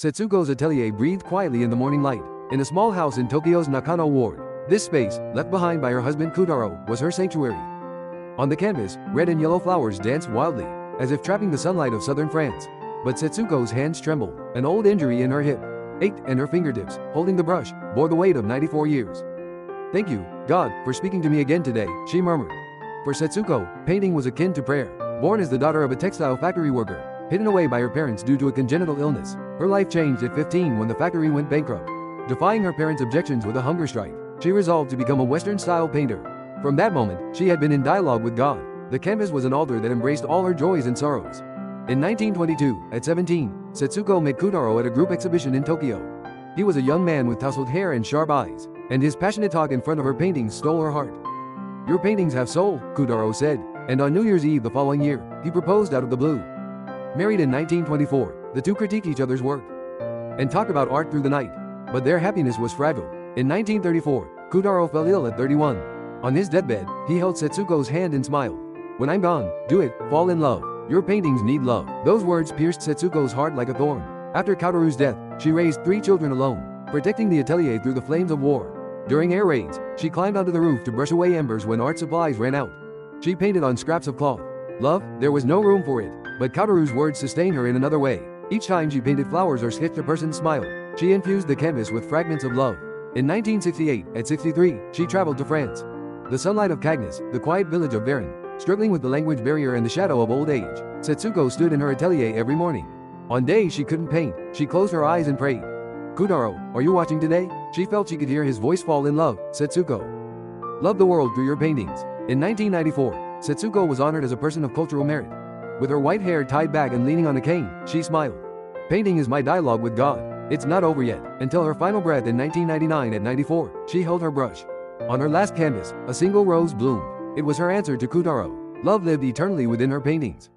Setsuko's atelier breathed quietly in the morning light, in a small house in Tokyo's Nakano ward. This space, left behind by her husband Koutarou, was her sanctuary. On the canvas, red and yellow flowers danced wildly, as if trapping the sunlight of southern France. But Setsuko's hands trembled. An old injury in her hip ached, and her fingertips, holding the brush, bore the weight of 94 years. "Thank you, God, for speaking to me again today," she murmured. For Setsuko, painting was akin to prayer. Born as the daughter of a textile factory worker, hidden away by her parents due to a congenital illness, her life changed at 15 when the factory went bankrupt. Defying her parents' objections with a hunger strike, she resolved to become a Western-style painter. From that moment, she had been in dialogue with God. The canvas was an altar that embraced all her joys and sorrows. In 1922, at 17, Setsuko met Koutarou at a group exhibition in Tokyo. He was a young man with tousled hair and sharp eyes, and his passionate talk in front of her paintings stole her heart. "Your paintings have soul," Koutarou said, and on New Year's Eve the following year, he proposed out of the blue. Married in 1924, the two critiqued each other's work and talked about art through the night. But their happiness was fragile. In 1934, Koutarou fell ill at 31. On his deathbed, he held Setsuko's hand and smiled. "When I'm gone, do it, fall in love. Your paintings need love." Those words pierced Setsuko's heart like a thorn. After Koutarou's death, she raised 3 children alone, protecting the atelier through the flames of war. During air raids, she climbed onto the roof to brush away embers when art supplies ran out. She painted on scraps of cloth. Love, there was no room for it, but Koutarou's words sustained her in another way. Each time she painted flowers or sketched a person's smile, she infused the canvas with fragments of love. In 1968, at 63, she traveled to France. The sunlight of Cagnes, the quiet village of Varennes, struggling with the language barrier and the shadow of old age, Setsuko stood in her atelier every morning. On days she couldn't paint, she closed her eyes and prayed. "Koutarou, are you watching today?" She felt she could hear his voice. "Fall in love, Setsuko. Love the world through your paintings." In 1994, Setsuko was honored as a person of cultural merit. With her white hair tied back and leaning on a cane, she smiled. "Painting is my dialogue with God. It's not over yet." Until her final breath in 1999 at 94, she held her brush. On her last canvas, a single rose bloomed. It was her answer to Koutarou. Love lived eternally within her paintings.